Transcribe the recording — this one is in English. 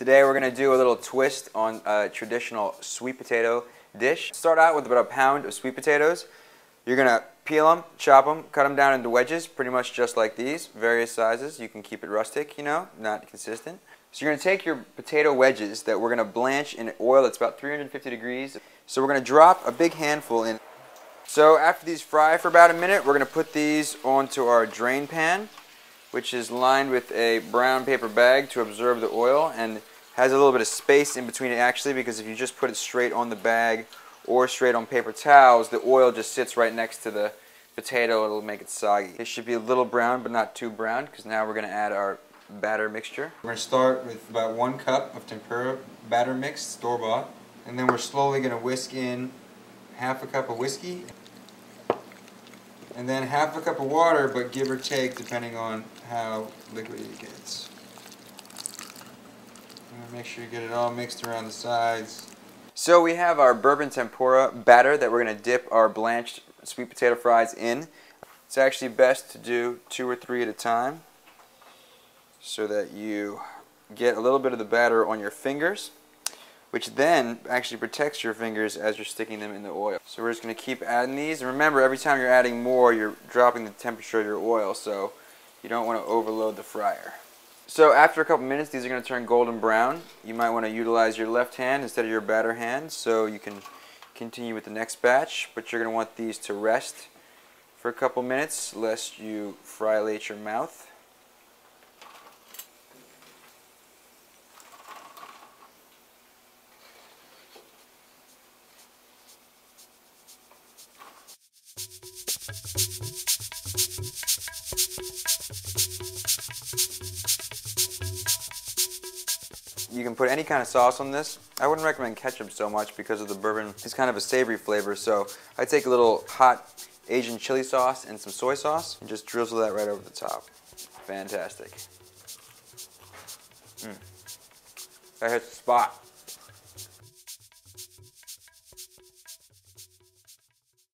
Today we're going to do a little twist on a traditional sweet potato dish. Start out with about a pound of sweet potatoes. You're going to peel them, chop them, cut them down into wedges, pretty much just like these, various sizes. You can keep it rustic, you know, not consistent. So you're going to take your potato wedges that we're going to blanch in oil that's about 350 degrees. So we're going to drop a big handful in. So after these fry for about a minute, we're going to put these onto our drain pan, which is lined with a brown paper bag to absorb the oil and has a little bit of space in between it actually, because if you just put it straight on the bag or straight on paper towels, the oil just sits right next to the potato. It'll make it soggy. It should be a little brown but not too brown, because now we're going to add our batter mixture. We're going to start with about 1 cup of tempura batter mix, store-bought, and then we're slowly going to whisk in half a cup of whiskey and then half a cup of water, but give or take depending on how liquidy it gets. Make sure you get it all mixed around the sides. So we have our bourbon tempura batter that we're going to dip our blanched sweet potato fries in. It's actually best to do 2 or 3 at a time so that you get a little bit of the batter on your fingers, which then actually protects your fingers as you're sticking them in the oil. So we're just going to keep adding these. And remember, every time you're adding more, you're dropping the temperature of your oil, so you don't want to overload the fryer. So after a couple minutes, these are going to turn golden brown. You might want to utilize your left hand instead of your batter hand so you can continue with the next batch, but you're going to want these to rest for a couple minutes lest you fry-late your mouth. You can put any kind of sauce on this. I wouldn't recommend ketchup so much because of the bourbon. It's kind of a savory flavor, so I take a little hot Asian chili sauce and some soy sauce and just drizzle that right over the top. Fantastic. That hits the spot.